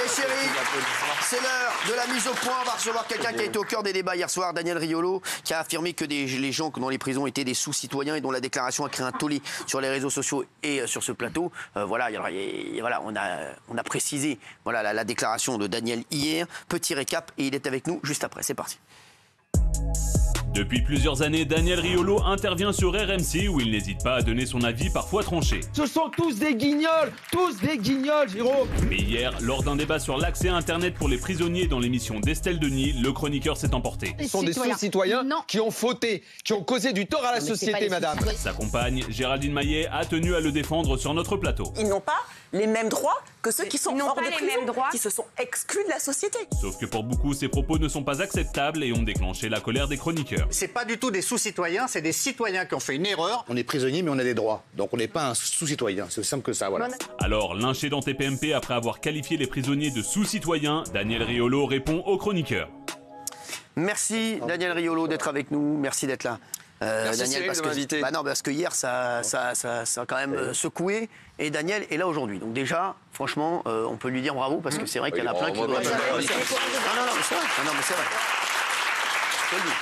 Allez chérie, c'est l'heure de la mise au point. On va recevoir quelqu'un qui a été au cœur des débats hier soir, Daniel Riolo, qui a affirmé que les gens dans les prisons étaient des sous-citoyens et dont la déclaration a créé un tollé sur les réseaux sociaux et sur ce plateau. Voilà, on a précisé voilà, la déclaration de Daniel hier. Petit récap et il est avec nous juste après. C'est parti. Depuis plusieurs années, Daniel Riolo intervient sur RMC où il n'hésite pas à donner son avis parfois tranché. Ce sont tous des guignols, Jérôme. Mais hier, lors d'un débat sur l'accès à Internet pour les prisonniers dans l'émission d'Estelle Denis, le chroniqueur s'est emporté. Ce sont des sous-citoyens qui ont fauté, qui ont causé du tort à la société, madame. Sa compagne, Géraldine Maillet, a tenu à le défendre sur notre plateau. Ils n'ont pas les mêmes droits que ceux qui sont hors de prison, mêmes droits. qui se sont exclus de la société. Sauf que pour beaucoup, ces propos ne sont pas acceptables et ont déclenché la colère des chroniqueurs. C'est pas du tout des sous-citoyens, c'est des citoyens qui ont fait une erreur. On est prisonnier, mais on a des droits. Donc on n'est pas un sous-citoyen. C'est aussi simple que ça, voilà. Alors, lynché dans TPMP après avoir qualifié les prisonniers de sous-citoyens, Daniel Riolo répond aux chroniqueurs. Merci Daniel Riolo d'être avec nous. Merci d'être là. Merci Daniel, Cyril de m'inviter. Non, parce que hier, ça a quand même secoué. Et Daniel est là aujourd'hui. Donc déjà, franchement, on peut lui dire bravo parce que c'est vrai qu'il y en a plein qui doivent... Non, mais c'est vrai. Non, mais c'est vrai. Je te le dis.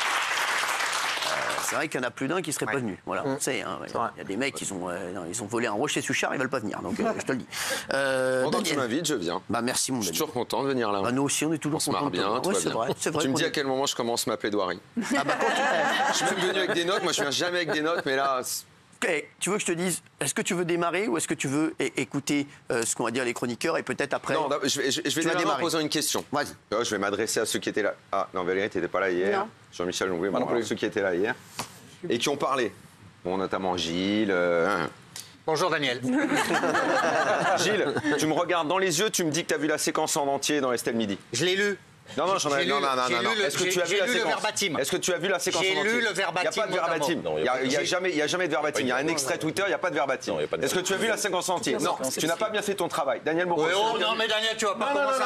C'est vrai qu'il y en a plus d'un qui ne serait pas venu. Voilà, on sait. Hein, il y a des mecs qui ils ont volé un rocher Suchard, ils ne veulent pas venir. Donc je te le dis. Quand tu m'invites, je viens. Bah, merci mon Daniel. Je suis toujours content de venir là. Bah, nous aussi, on est toujours contents. On se marre bien, tout va bien. C'est vrai. Tu me dis à quel moment je commence ma plaidoirie. Ah bah, je suis même venu avec des notes. Moi, je viens jamais avec des notes, mais là... Tu veux que je te dise, est-ce que tu veux démarrer ou est-ce que tu veux écouter ce qu'on va dire les chroniqueurs et peut-être après... Non, je vais démarrer en posant une question. Vas-y. Je vais m'adresser à ceux qui étaient là. Ah non, Valérie, tu n'étais pas là hier. Jean-Michel Longuet, ceux qui étaient là hier. Et qui ont parlé. Bon, notamment Gilles. Bonjour Daniel. Gilles, tu me regardes dans les yeux, tu me dis que tu as vu la séquence en entier dans Estelle Midi. Je l'ai lu. Non, non, Est-ce que tu as vu la séquence? Est-ce que tu as vu la séquence en entier? J'ai lu le verbatim. Il n'y a pas de verbatim. Il n'y a jamais de verbatim. Il y a un extrait Twitter, il n'y a pas de verbatim. Est-ce que tu as vu la séquence en entier? Non, tu n'as pas bien fait ton travail. Daniel Moreau. Non, mais Daniel, tu vas pas commencer.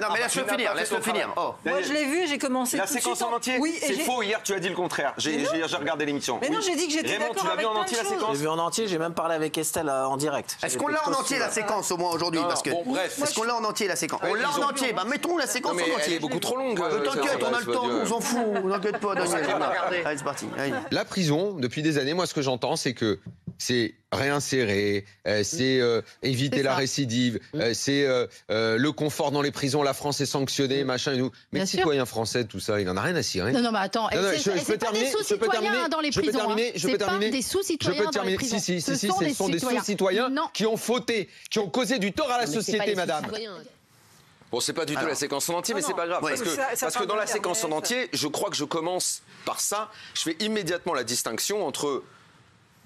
Non, mais laisse-le finir. Moi, je l'ai vu, j'ai commencé. La séquence en entier? Oui, c'est faux, hier tu as dit le contraire. J'ai regardé l'émission. Mais non, j'ai dit que j'étais d'accord. Tu l'as vu en entier la séquence? J'ai vu en entier, j'ai même parlé avec Estelle en direct. Est-ce qu'on l'a en entier la séquence au moins aujourd'hui? Bon, bref. Est-ce qu'on l'a en entier la séquence? On l'a en entier, bah mettons la séquence en entier. Elle est beaucoup trop longue. T'inquiète, on a le temps, on s'en fout. T'inquiète pas, Daniel. Allez, c'est parti. La prison, depuis des années, moi, ce que j'entends, c'est que c'est réinsérer, c'est éviter la récidive, c'est le confort dans les prisons, la France est sanctionnée, machin et tout. Mais le citoyen français, tout ça, il en a rien à cirer. Non, mais attends, c'est pas des sous-citoyens dans les prisons. Je peux terminer. Des sous-citoyens dans les prisons. Si, ce sont des sous-citoyens qui ont fauté, qui ont causé du tort à la société, madame. Bon, c'est pas du tout la séquence en entier, mais c'est pas grave. Parce que dans la séquence en entier, je crois que je commence par ça. Je fais immédiatement la distinction entre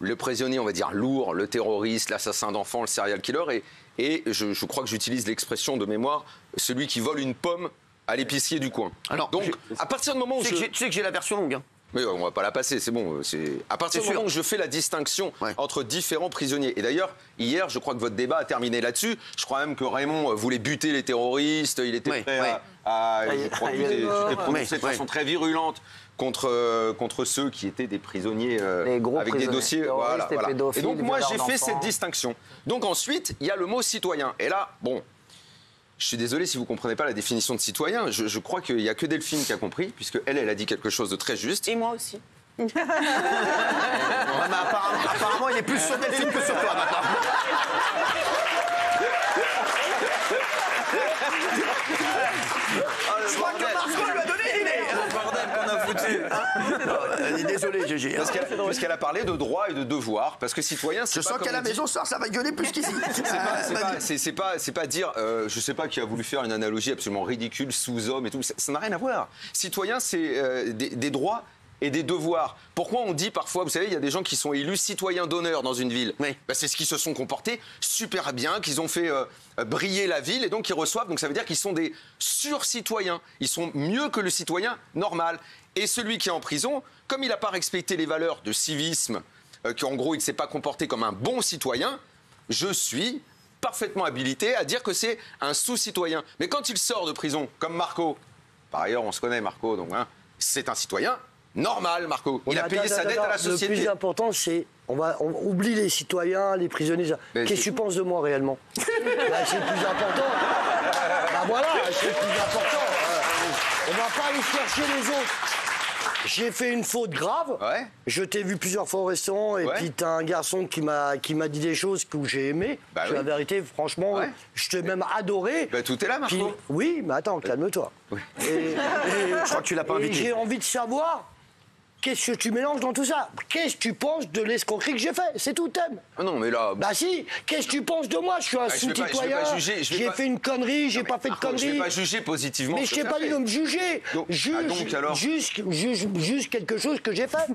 le prisonnier, on va dire, lourd, le terroriste, l'assassin d'enfants, le serial killer, et je crois que j'utilise l'expression de mémoire, celui qui vole une pomme à l'épicier du coin. Alors, donc, à partir du moment où tu sais que j'ai la version longue, hein. Mais on va pas la passer, c'est bon. À partir du moment où je fais la distinction entre différents prisonniers. Et d'ailleurs, hier, je crois que votre débat a terminé là-dessus. Je crois même que Raymond voulait buter les terroristes. Il était prêt à prononcer de façon très virulente contre ceux qui étaient des prisonniers avec des dossiers. Voilà. Et donc moi, j'ai fait cette distinction. Donc ensuite, il y a le mot citoyen. Et là, bon... Je suis désolé si vous ne comprenez pas la définition de citoyen. Je crois qu'il n'y a que Delphine qui a compris, puisque elle a dit quelque chose de très juste. Et moi aussi. Mais apparemment, il est plus sur Delphine que sur toi maintenant. Je crois que Marco lui a donné l'idée. Le bordel qu'on a foutu. Désolé, GG. Parce qu'elle a parlé de droits et de devoirs. Parce que citoyen, c'est pas. Je sens qu'à la maison, ça va gueuler plus qu'ici. C'est pas dire. Je sais pas qui a voulu faire une analogie absolument ridicule, sous-homme et tout. Ça n'a rien à voir. Citoyen, c'est des droits et des devoirs. Pourquoi on dit parfois, vous savez, il y a des gens qui sont élus citoyens d'honneur dans une ville. Oui. C'est ce qu'ils se sont comportés super bien, qu'ils ont fait briller la ville et donc ils reçoivent. Donc ça veut dire qu'ils sont des sur-citoyens. Ils sont mieux que le citoyen normal. Et celui qui est en prison, comme il n'a pas respecté les valeurs de civisme, qu'en gros il ne s'est pas comporté comme un bon citoyen, je suis parfaitement habilité à dire que c'est un sous-citoyen. Mais quand il sort de prison, comme Marco, par ailleurs on se connaît Marco, donc c'est un citoyen normal, Marco. Il a payé sa dette à la société. Le plus important, c'est on oublie les citoyens, les prisonniers. Qu'est-ce que tu penses de moi réellement? C'est le plus important. Voilà, c'est le plus important. On va pas aller chercher les autres. J'ai fait une faute grave. Ouais. Je t'ai vu plusieurs fois au restaurant et puis t'as un garçon qui m'a dit des choses que j'ai aimé. La vérité, franchement, je t'ai même adoré. Bah, tout est là, Marco. Puis, oui, mais attends, calme-toi. Je crois que tu l'as pas invité. J'ai envie de savoir qu'est-ce que tu mélanges dans tout ça. Qu'est-ce que tu penses de l'escroquerie que j'ai fait? C'est tout, t'aimes. Non, mais là... Bah si, qu'est-ce que tu penses de moi? Je suis un sous-citoyen, j'ai fait une connerie, j'ai pas fait de connerie. Je vais pas juger positivement. Mais je t'ai pas dit de me juger. Juste quelque chose que j'ai fait.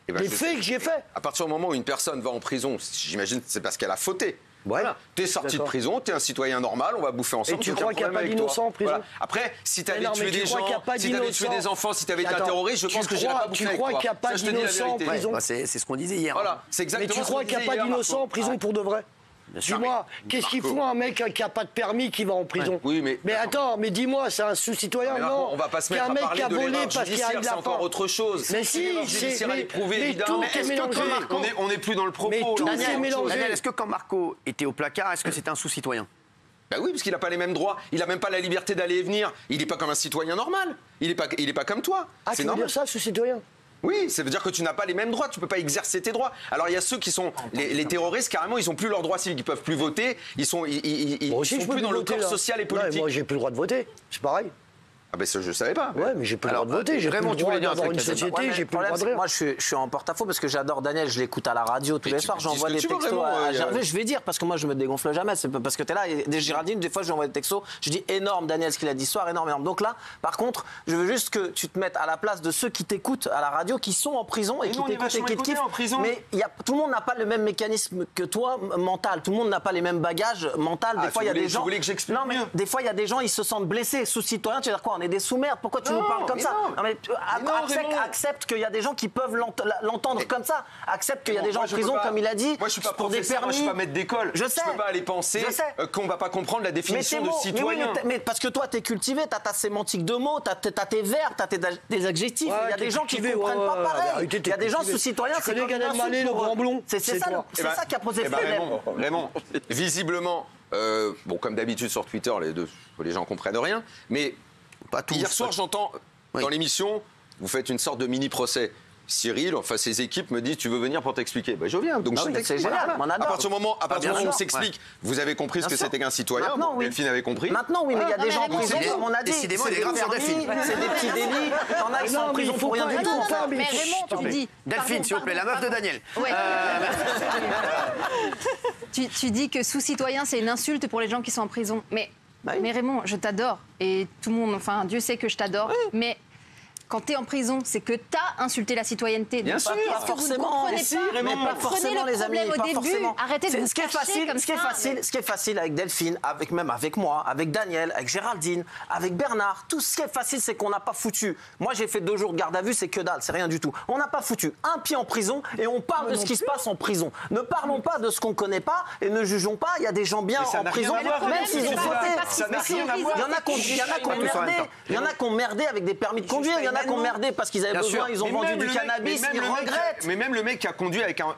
Les faits que j'ai fait. À partir du moment où une personne va en prison, j'imagine que c'est parce qu'elle a fauté. Voilà. T'es sorti de prison, t'es un citoyen normal, on va bouffer ensemble. Et tu crois qu'il n'y a pas d'innocents en prison? Après, si t'avais tué des gens, si t'avais tué des enfants, si t'avais été un terroriste, je pense que j'irais pas bouffer avec toi. Tu crois qu'il n'y a pas d'innocents en prison? C'est ce qu'on disait hier. Voilà, c'est exactement. Mais tu crois qu'il n'y a pas d'innocents en prison pour de vrai? Dis-moi, qu'est-ce qu'il faut un mec qui n'a pas de permis qui va en prison? Oui, mais attends, mais dis-moi, c'est un sous-citoyen? Non, on va pas se mettre à parler de l'erreur judiciaire, c'est encore autre chose. Mais si, on n'est plus dans le propos. Daniel, est-ce que quand Marco était au placard, est-ce que c'était un sous-citoyen? Ben oui, parce qu'il n'a pas les mêmes droits. Il n'a même pas la liberté d'aller et venir. Il n'est pas comme un citoyen normal. Il n'est pas comme toi. Ah, tu veux dire ça, sous-citoyen? Oui, ça veut dire que tu n'as pas les mêmes droits, tu ne peux pas exercer tes droits. Alors il y a ceux qui sont les terroristes, carrément, ils n'ont plus leurs droits civiques, ils ne peuvent plus voter, ils sont plus dans le corps social et politique. Ouais, moi j'ai plus le droit de voter, c'est pareil. Ah ben ça je savais pas. Ouais, mais j'ai plus le droit de voter, j'ai vraiment le droit d'avoir une société, j'ai plus le droit de rien. Moi je suis en porte-à-faux parce que j'adore Daniel, je l'écoute à la radio tous les soirs, j'envoie des textos à Gervais, je vais dire parce que moi je me dégonfle jamais, c'est parce que t'es là, et des Géraldine, des fois je lui envoie des textos, je dis énorme Daniel ce qu'il a dit ce soir, énorme. Donc là, par contre, je veux juste que tu te mettes à la place de ceux qui t'écoutent à la radio, qui sont en prison et qui t'écoutent et qui te kiffent. Mais tout le monde n'a pas le même mécanisme que toi mental, tout le monde n'a pas les mêmes bagages mentaux. Des fois il y a des gens. Non mais des fois il y a des gens ils se sentent blessés, sous-citoyens, tu veux dire quoi? On est des sous-merdes. Pourquoi tu nous parles comme ça? Non, mais accepte qu'il y a des gens qui peuvent l'entendre comme ça. Accepte qu'il y a des gens en prison, comme il a dit, moi, je suis pas pour des permis. Moi, je suis pas maître d'école. Je sais. Je peux pas aller penser qu'on va pas comprendre la définition de citoyen. Mais parce que toi, t'es cultivé, t'as ta sémantique de mots, t'as tes verbes, t'as tes adjectifs. Il y a des gens qui ne comprennent pas pareil. Il y a des gens sous-citoyens, c'est comme Gad Elmaleh, le grand blond. C'est ça qui a posé problème. Raymond, visiblement, bon, comme d'habitude sur Twitter, les gens comprennent rien, mais hier soir, j'entends dans l'émission, vous faites une sorte de mini-procès. Cyril, enfin ses équipes me disent tu veux venir pour t'expliquer. Ben je viens. Donc c'est génial. À partir du moment où on s'explique, vous avez compris ce que c'était qu'un citoyen. Delphine avait compris. Maintenant oui, mais il y a des gens en prison, comme on a dit. Décidément, il est grave sur Delphine. C'est des petits délits. Il y en a qui sont en prison pour rien du tout. Mais Raymond, tu dis. Delphine, s'il vous plaît, la meuf de Daniel. Tu dis que sous-citoyen, c'est une insulte pour les gens qui sont en prison. Mais Raymond, je t'adore. Et tout le monde, enfin, Dieu sait que je t'adore. Mais quand tu es en prison, c'est que tu as insulté la citoyenneté. Bien sûr, pas forcément. Pas forcément, les amis. Au début, arrêtez de vous cacher comme ça. Ce qui est facile avec Delphine, même avec moi, avec Daniel, avec Géraldine, avec Bernard, tout ce qui est facile, c'est qu'on n'a pas foutu. Moi, j'ai fait 2 jours de garde à vue, c'est que dalle, c'est rien du tout. On n'a pas foutu un pied en prison et on parle de ce qui se passe en prison. Ne parlons pas de ce qu'on ne connaît pas et ne jugeons pas. Il y a des gens bien en prison, même s'ils ont sauté. Il y en a qui ont merdé avec des permis de conduire. Il y en a qui ont merdé parce qu'ils avaient besoin, ils ont vendu du cannabis, ils regrettent. Mais même le mec qui a conduit avec un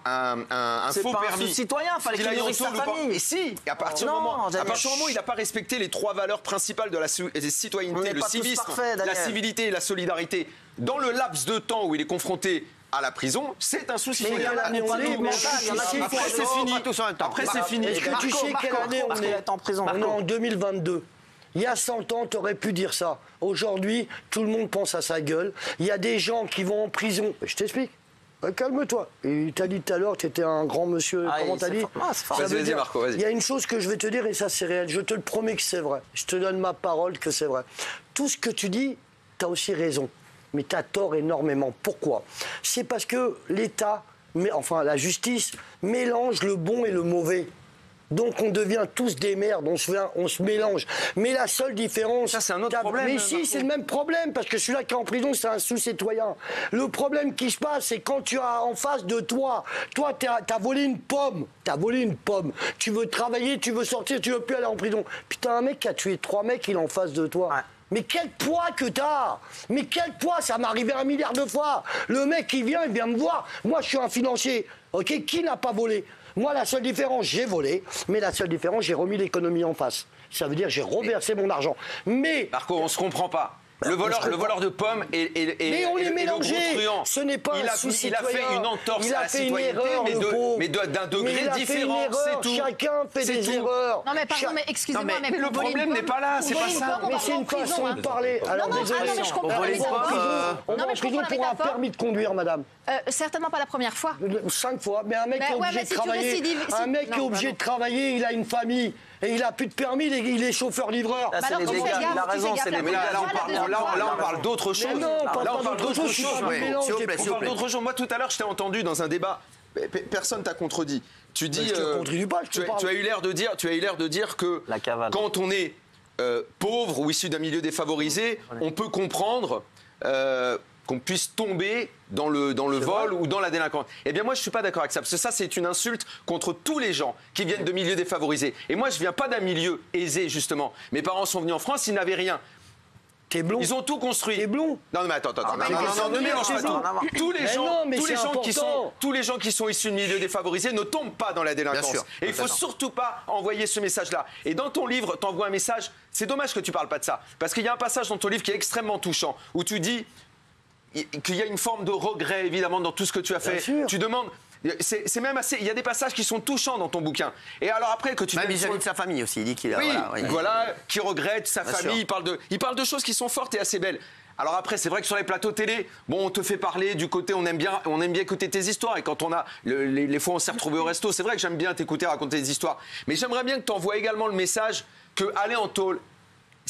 faux permis. C'est citoyen, il fallait qu'il nourrisse sa famille. Et si, à partir du moment où il n'a pas respecté les 3 valeurs principales de la citoyenneté, le civisme, la civilité et la solidarité, dans le laps de temps où il est confronté à la prison, c'est un souci. Après, c'est fini. Après, c'est fini. Est-ce que tu sais quelle année on est en prison? On est en 2022. Il y a 100 ans, tu aurais pu dire ça. Aujourd'hui, tout le monde pense à sa gueule. Il y a des gens qui vont en prison. Je t'explique. Calme-toi. Et tu as dit tout à l'heure que tu étais un grand monsieur. Comment t'as dit? Vas-y, Marco, vas-y. Il y a une chose que je vais te dire, et ça, c'est réel. Je te le promets que c'est vrai. Je te donne ma parole que c'est vrai. Tout ce que tu dis, tu as aussi raison. Mais tu as tort énormément. Pourquoi? C'est parce que l'État, enfin la justice, mélange le bon et le mauvais. Donc on devient tous des merdes, on se mélange. Mais la seule différence... Ça, c'est un autre problème. Mais si, c'est le même problème, parce que celui-là qui est en prison, c'est un sous-citoyen. Le problème qui se passe, c'est quand tu as en face de toi, t'as volé une pomme. T'as volé une pomme. Tu veux travailler, tu veux sortir, tu veux plus aller en prison. Puis t'as un mec qui a tué 3 mecs, il est en face de toi. Ouais. Mais quel poids que t'as! Mais quel poids! Ça m'est arrivé 1 milliard de fois. Le mec, il vient me voir. Moi, je suis un financier. Ok, qui n'a pas volé? Moi, la seule différence, j'ai volé, mais la seule différence, j'ai remis l'économie en face. Ça veut dire j'ai reversé mon argent. Mais Marco, on se comprend pas. Le voleur de pommes mais on est mélangé. Ce n'est pas un sous-citoyen. Il a fait une entorse à la citoyenneté, mais d'un degré différent, c'est tout. Chacun fait des erreurs. Non mais pardon, mais excusez-moi, mais le problème n'est pas là, c'est pas ça. Mais c'est une façon de parler. Alors désolé. On va en prison pour un permis de conduire, madame. Certainement pas la première fois. 5 fois. Mais un mec qui est obligé de travailler. Un mec qui est obligé de travailler, il a une famille. Et il a plus de permis, il est chauffeur-livreur. Là, c'est les dégâts, il a raison, c'est les dégâts. Là, on parle d'autre chose. Non, là, on parle d'autre chose. On parle d'autre chose. Moi, tout à l'heure, je t'ai entendu dans un débat. Personne t'a contredit. Tu dis. Tu as eu l'air de dire que quand on est pauvre ou issu d'un milieu défavorisé, on peut comprendre qu'on puisse tomber dans le vol ou dans la délinquance. Eh bien, moi, je ne suis pas d'accord avec ça, parce que ça, c'est une insulte contre tous les gens qui viennent de milieux défavorisés. Et moi, je ne viens pas d'un milieu aisé, justement. Mes parents sont venus en France, ils n'avaient rien. T'es blond. Ils ont tout construit. T'es blond. Non, mais attends. Non, ne mélange pas tout. Tous les gens qui sont issus de milieux défavorisés ne tombent pas dans la délinquance. Et il ne faut surtout pas envoyer ce message-là. Et dans ton livre, tu envoies un message. C'est dommage que tu ne parles pas de ça. Parce qu'il y a un passage dans ton livre qui est extrêmement touchant, où tu dis qu'il y a une forme de regret, évidemment, dans tout ce que tu as fait. Tu demandes... C'est même assez. Il y a des passages qui sont touchants dans ton bouquin. Et alors après que tu même vis-à-vis de sa famille aussi, il dit qu'il a qui regrette sa famille. Il parle de choses qui sont fortes et assez belles. Alors après, c'est vrai que sur les plateaux télé, bon, on te fait parler du côté, on aime bien écouter tes histoires. Et quand on a les fois où on s'est retrouvés au resto, c'est vrai que j'aime bien t'écouter raconter des histoires. Mais j'aimerais bien que tu envoies également le message que aller en tôle,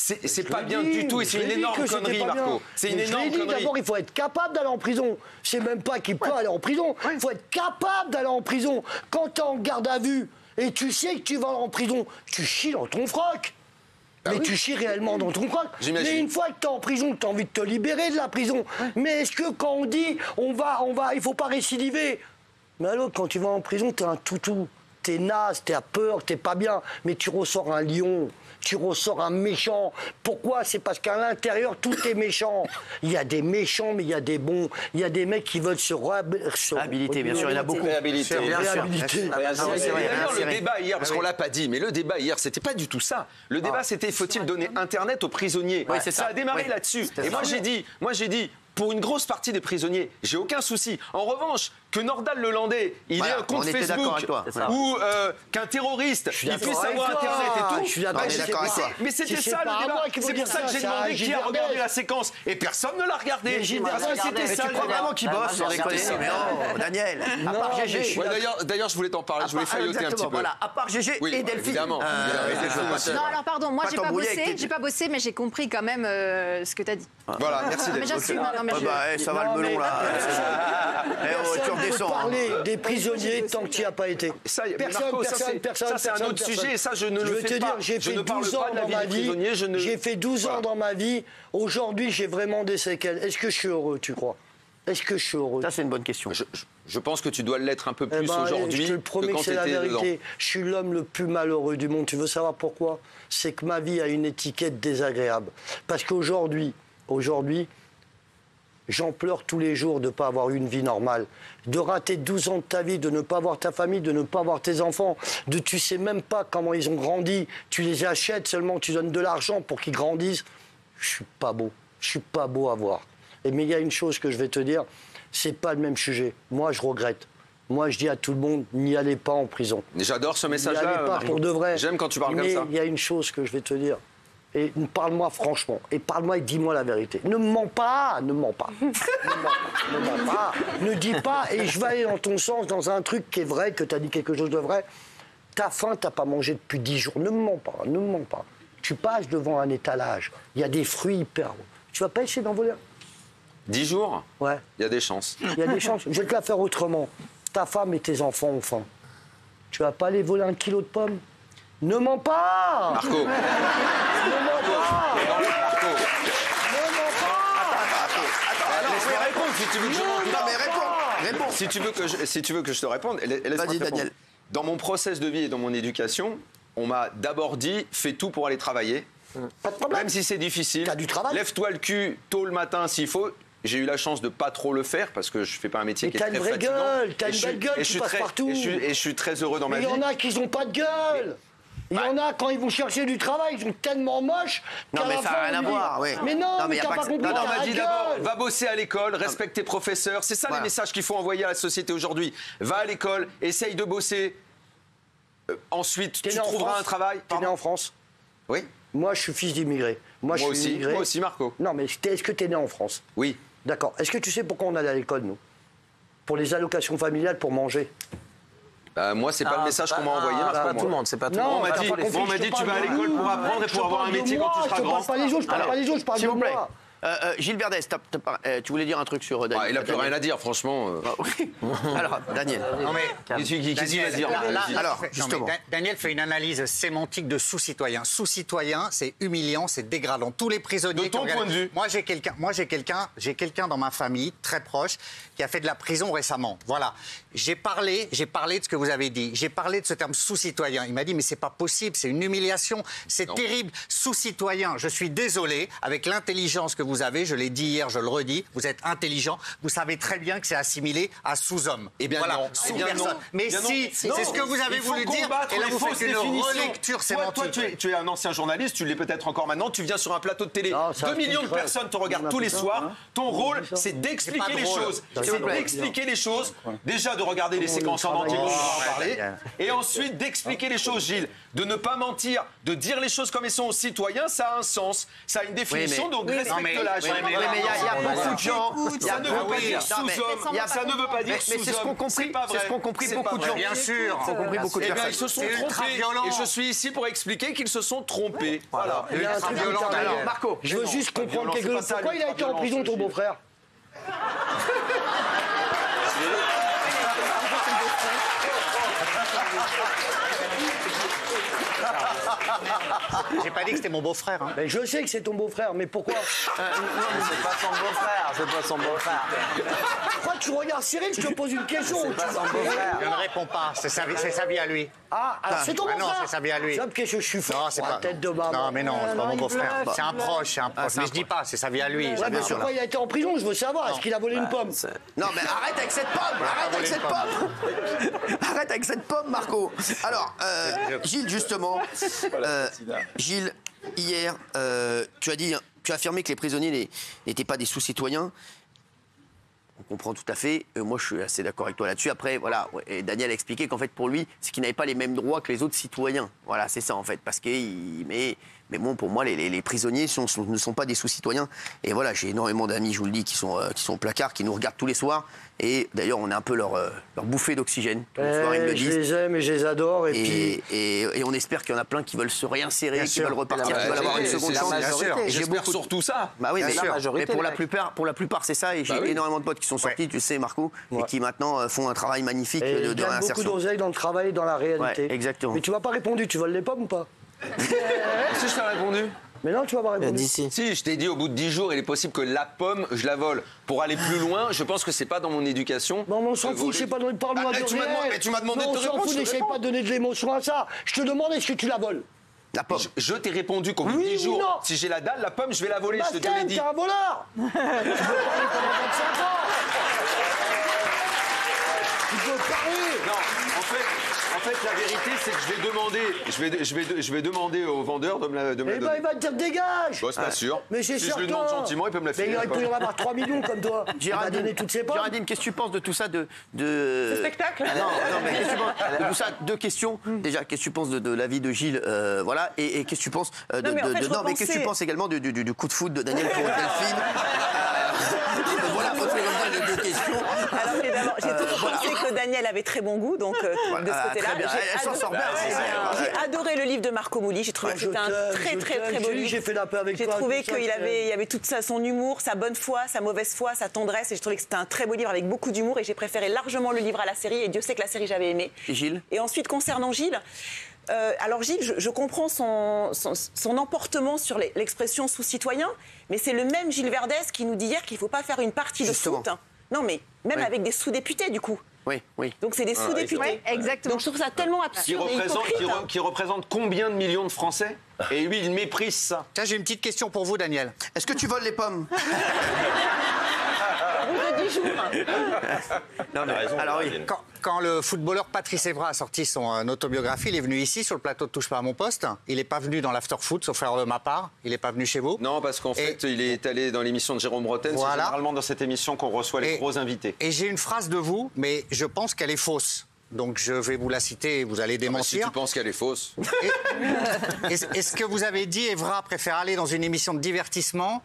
c'est pas bien du tout et c'est une énorme connerie, Marco. C'est une énorme connerie. D'abord, il faut être capable d'aller en prison. C'est même pas qu'il peut aller en prison. Il faut être capable d'aller en prison. Quand tu es en garde à vue et tu sais que tu vas en prison, tu chies dans ton froc. Mais tu chies réellement dans ton froc. Mais une fois que tu es en prison, tu as envie de te libérer de la prison. Mais est-ce que quand on dit il faut pas récidiver? Mais alors, quand tu vas en prison, tu es un toutou. Tu es naze, tu as peur, tu n'es pas bien. Mais tu ressors un lion. Tu ressors un méchant. Pourquoi? C'est parce qu'à l'intérieur, tout est méchant. Il y a des méchants, mais il y a des bons. Il y a des mecs qui veulent se réhabiliter, bien sûr, il y en a beaucoup. Réhabiliter. D'ailleurs, le débat hier, parce qu'on ne l'a pas dit, mais le débat hier, c'était pas du tout ça. Le débat, c'était faut-il donner Internet aux prisonniers? Ça a démarré là-dessus. Et moi, j'ai dit, pour une grosse partie des prisonniers, j'ai aucun souci. En revanche, que Nordal Lelandais, il ait un compte Facebook ou qu'un terroriste, il puisse avoir Internet et tout. Je suis d'accord avec toi. Mais c'était ça le débat. C'est pour ça que j'ai demandé qui a regardé la séquence. Et personne ne l'a regardé. Parce que c'était ça. Tu crois vraiment qu'il bosse sans déconner? Mais non, Daniel, à part GG. D'ailleurs, je voulais t'en parler. Je voulais failloter un petit peu. Voilà, à part GG et Delphine. Évidemment. Non, alors pardon, moi j'ai pas bossé, mais j'ai compris quand même ce que tu as dit. Voilà, merci d'être. Mais j'assume. Ça va le melon là. Tu redescends. Parler des prisonniers tant que tu n'y as pas été. Personne, c'est un autre sujet. Et ça, je ne le fais pas. J'ai fait 12 ans dans ma vie. J'ai fait 12 ans dans ma vie. Aujourd'hui, j'ai vraiment des séquelles. Est-ce que je suis heureux, tu crois? Est-ce que je suis heureux? Ça, c'est une bonne question. Je pense que tu dois l'être un peu plus aujourd'hui. Je te le promets que c'est la vérité. Je suis l'homme le plus malheureux du monde. Tu veux savoir pourquoi? C'est que ma vie a une étiquette désagréable. Parce qu'aujourd'hui, j'en pleure tous les jours de ne pas avoir eu une vie normale, de rater 12 ans de ta vie, de ne pas voir ta famille, de ne pas voir tes enfants, tu sais même pas comment ils ont grandi, tu les achètes seulement, tu donnes de l'argent pour qu'ils grandissent. Je suis pas beau à voir. Mais il y a une chose que je vais te dire, c'est pas le même sujet. Moi, je regrette. Moi, je dis à tout le monde, n'y allez pas en prison. J'adore ce message-là. N'y allez pas pour de vrai. J'aime quand tu parles comme ça. Mais il y a une chose que je vais te dire. Et parle-moi franchement, et parle-moi et dis-moi la vérité. Ne me mens pas, ne me mens pas. Ne mens pas, ne dis pas, et je vais aller dans ton sens, dans un truc qui est vrai, que tu as dit quelque chose de vrai. T'as faim, t'as pas mangé depuis 10 jours. Ne me mens pas, ne me mens pas. Tu passes devant un étalage, il y a des fruits hyper bons. Tu vas pas essayer d'en voler un? 10 jours? Ouais. Il y a des chances. Il y a des chances. Je vais te la faire autrement. Ta femme et tes enfants ont faim. Tu vas pas aller voler 1 kilo de pommes? Ne mens pas! Marco! Ne mens pas! Marco! Ne mens pas! Laisse-moi répondre si tu veux que je... Non, mais réponds! Si tu veux que je te réponde, laisse-moi Vas-y, Daniel. Dans mon process de vie et dans mon éducation, on m'a d'abord dit, fais tout pour aller travailler. Pas de problème. Même si c'est difficile. T'as du travail. Lève-toi le cul tôt le matin s'il faut. j'ai eu la chance de pas trop le faire parce que je fais pas un métier qui est très fatigant. T'as une belle gueule, tu passes partout. Et je suis très heureux dans ma vie. Mais il y en a qui n'ont pas de gueule. Il y en a, quand ils vont chercher du travail, ils sont tellement moches. Non, mais ça n'a rien à voir, oui. Mais non, mais t'as pas compris. Non, on m'a dit d'abord, va bosser à l'école, respecte tes professeurs. C'est ça les messages qu'il faut envoyer à la société aujourd'hui. Va à l'école, essaye de bosser. Ensuite, tu trouveras un travail. T'es né en France? Oui. Moi, je suis fils d'immigrés. Moi aussi, Marco. Non, mais est-ce que t'es né en France? Oui. D'accord. Est-ce que tu sais pourquoi on allait à l'école, nous? Pour les allocations familiales, pour manger. Moi, c'est pas le message qu'on m'a envoyé. C'est pas tout le monde, c'est pas tout le monde. On m'a dit tu vas à l'école pour apprendre et pour avoir un métier quand tu seras grand. Je parle pas les autres, je parle pas les autres, je parle de moi. Gilles Verdez, tu voulais dire un truc sur Daniel? Il n'a plus rien à dire, franchement. Alors, Daniel. Non, mais qui va dire? Alors, justement. Daniel fait une analyse sémantique de sous-citoyen. Sous-citoyen, c'est humiliant, c'est dégradant. Tous les prisonniers. De ton point de vue. Moi, j'ai quelqu'un dans ma famille, très proche, qui a fait de la prison récemment. Voilà. J'ai parlé de ce que vous avez dit. J'ai parlé de ce terme sous-citoyen. Il m'a dit, mais c'est pas possible, c'est une humiliation, c'est terrible. Sous-citoyen, je suis désolé, avec l'intelligence que vous avez, je l'ai dit hier, je le redis, vous êtes intelligent, vous savez très bien que c'est assimilé à sous-homme. Eh bien voilà, non. Sous-personne. Mais si, c'est ce que vous avez voulu dire, et là vous faites une relecture sémantique. Toi, tu es un ancien journaliste, tu l'es peut-être encore maintenant, tu viens sur un plateau de télé, 2 millions de personnes te regardent tous les soirs, ton rôle, c'est d'expliquer les choses. C'est d'expliquer les choses, déjà de regarder les séquences en entier, on va en parler, et ensuite d'expliquer les choses, Gilles, de ne pas mentir, de dire les choses comme elles sont aux citoyens, ça a un sens, ça a une définition, donc respecte-la. Mais il y a beaucoup de gens. Ça ne veut pas dire sous-homme. Ça ne veut pas dire sous-homme. Mais c'est ce qu'ont compris. C'est ce qu'ont compris beaucoup de gens. Bien sûr. Ils ont compris beaucoup de personnes. Ils se sont trompés. Et je suis ici pour expliquer qu'ils se sont trompés. Voilà. Il y a un truc violent. Alors, Marco, je veux juste comprendre quelque chose. Pourquoi il a été en prison, ton beau-frère? J'ai pas dit que c'était mon beau-frère. Hein. Mais je sais que c'est ton beau-frère, mais pourquoi? Non, mais c'est pas son beau-frère, c'est pas son beau-frère. Pourquoi tu regardes Cyril, je te pose une question? C'est pas son beau-frère. Je ne réponds pas, c'est sa vie à lui. Ah, alors c'est ton beau-frère? Non, c'est sa vie à lui. Qu'est-ce que je suis fort? Non, c'est pas tête de maman. Non, mais non, c'est pas mon beau-frère. C'est un proche, Mais je dis pas, c'est sa vie à lui. Ouais, mais pourquoi il a été en prison? Je veux savoir. Est-ce qu'il a volé une pomme? Non, mais arrête avec cette pomme! Arrête avec cette pomme! Arrête avec cette pomme, Marco! Alors, Gilles, justement. Gilles, hier, tu as affirmé que les prisonniers n'étaient pas des sous-citoyens. On comprend tout à fait. Moi, je suis assez d'accord avec toi là-dessus. Après, voilà. Et Daniel a expliqué qu'en fait, pour lui, c'est qu'il n'avait pas les mêmes droits que les autres citoyens. Voilà, c'est ça, en fait. Parce que, mais bon, pour moi, les prisonniers ne sont pas des sous-citoyens. Et voilà, j'ai énormément d'amis, je vous le dis, qui sont au placard, qui nous regardent tous les soirs. Et d'ailleurs, on est un peu leur bouffée d'oxygène. Tous les soirs, ils me le disent. Je les aime et je les adore. Et on espère qu'il y en a plein qui veulent se réinsérer, qui veulent repartir, qui veulent avoir une seconde chance. Et j'espère surtout ça. Bah oui, mais pour la plupart, c'est ça. Et j'ai énormément de potes qui sont sortis, tu sais, Marco, et qui maintenant font un travail magnifique de réinsertion. Il y a beaucoup d'oseille dans le travail et dans la réalité. Ouais, exactement. Mais tu m'as pas répondu. Tu voles les pommes ou pas? Si je t'ai répondu. Mais non, tu vas pas répondre. Si, je t'ai dit au bout de 10 jours, il est possible que la pomme, je la vole. Pour aller plus loin, je pense que c'est pas dans mon éducation. Non, mais on s'en fout, je sais pas, parle-moi de réel. Tu m'as demandé de te répondre. On s'en fout, n'essaye pas de donner de l'émotion à ça. Je te demande, est-ce que tu la voles? La pomme. Je t'ai répondu qu'au bout de 10 jours, non. si j'ai la dalle, la pomme, je vais la voler, je te l'ai dit. T'es un voleur. Tu peux parler pendant 25 ans. Tu peux parler. Non, en fait, la vérité, c'est que je vais demander au vendeur de me la donner. Eh ben, il va te dire dégage. Bon, c'est pas sûr. Mais c'est si certain. je lui demande gentiment, il peut me la filer. Mais il peut y en avoir 3 millions comme toi. Il va donner toutes ses pommes. Géraldine, qu'est-ce que tu penses de tout ça Ce spectacle? Non, mais qu'est-ce que tu penses de tout ça? Deux questions. Déjà, qu'est-ce que tu penses de l'avis de Gilles? Voilà. Et qu'est-ce que tu penses mais qu'est-ce que tu penses également du coup de foot de Daniel pour Delphine? Voilà, on fait comme ça les deux questions. Alors évidemment, j'ai toujours pensé que Daniel avait très bon goût, donc de ce côté-là, elle s'en sort bien. j'ai adoré le livre de Marco Mouli. J'ai trouvé que c'était un très beau livre. J'ai fait la paix avec toi. J'ai trouvé qu'il y avait tout ça, son humour, sa bonne foi, sa mauvaise foi, sa tendresse. Et j'ai trouvé que c'était un très beau livre avec beaucoup d'humour. Et j'ai préféré largement le livre à la série. Et Dieu sait que la série j'avais aimé. Et Gilles? Et ensuite, concernant Gilles. Alors Gilles, je comprends son emportement sur l'expression sous-citoyen, mais c'est le même Gilles Verdez qui nous dit hier qu'il ne faut pas faire une partie de foot. Non, mais même avec des sous-députés, du coup. Oui. Donc c'est des sous-députés. Oui, exactement. Donc je trouve ça tellement absurde et hypocrite. Qui représente combien de millions de Français? Et lui, il méprise ça. Tiens, j'ai une petite question pour vous, Daniel. Est-ce que tu voles les pommes? Non, mais, alors oui. Quand le footballeur Patrice Evra a sorti son autobiographie, il est venu ici sur le plateau de Touche pas à mon poste. Il n'est pas venu dans l'after-foot, sauf erreur de ma part. Il n'est pas venu chez vous. Non, parce qu'en fait, il est allé dans l'émission de Jérôme Bretagne. Voilà. C'est généralement dans cette émission qu'on reçoit les gros invités. Et j'ai une phrase de vous, mais je pense qu'elle est fausse. Donc je vais vous la citer et vous allez démentir. Si tu penses qu'elle est fausse. Est-ce que vous avez dit Evra préfère aller dans une émission de divertissement,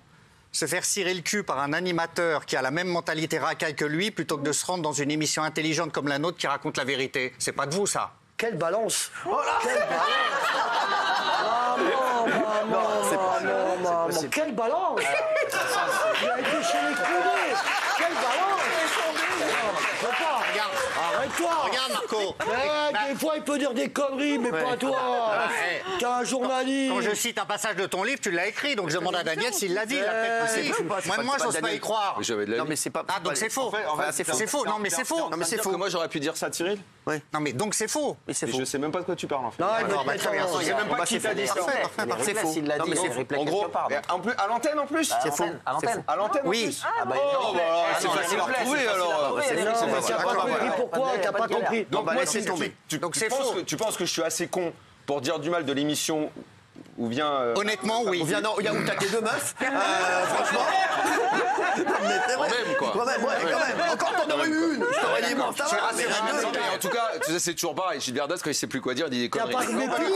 se faire cirer le cul par un animateur qui a la même mentalité racaille que lui, plutôt que de se rendre dans une émission intelligente comme la nôtre qui raconte la vérité? C'est pas de vous, ça. Quelle balance! Oh là, quelle balance! Quelle balance! Il a été chez les coulées! Quelle balance! Arrête-toi! Regarde, Marco! Des fois, il peut dire des conneries, mais pas toi! T'es un journaliste! Quand je cite un passage de ton livre, tu l'as écrit, donc je demande à Daniel s'il l'a dit. Moi, j'ose pas y croire. Non, mais c'est pas. Ah, donc c'est faux. C'est faux. Non, mais c'est faux. Non, mais c'est faux. Moi, j'aurais pu dire ça, Cyril. Ouais. Non, mais donc c'est faux. Mais c'est faux. Je sais même pas de quoi tu parles en fait. Non, très bien. Je sais même pas qui t'a dit ça. C'est faux. En gros, à l'antenne en plus. C'est faux. À l'antenne oui. C'est facile à retrouver alors. T'as pas compris pourquoi? T'as pas compris. Donc laissez tomber. Donc c'est faux. Tu penses que je suis assez con pour dire du mal de l'émission ou vient. Honnêtement, oui. Ou vient où t'as tes deux meufs. Franchement. Quand même, quoi. Quand même. Encore t'en aurais eu une. Je t'aurais dit, bon, ça va. En tout cas, c'est toujours pareil. Gilles Verdez, quand il sait plus quoi dire, il dit des conneries. T'as pas de mépris.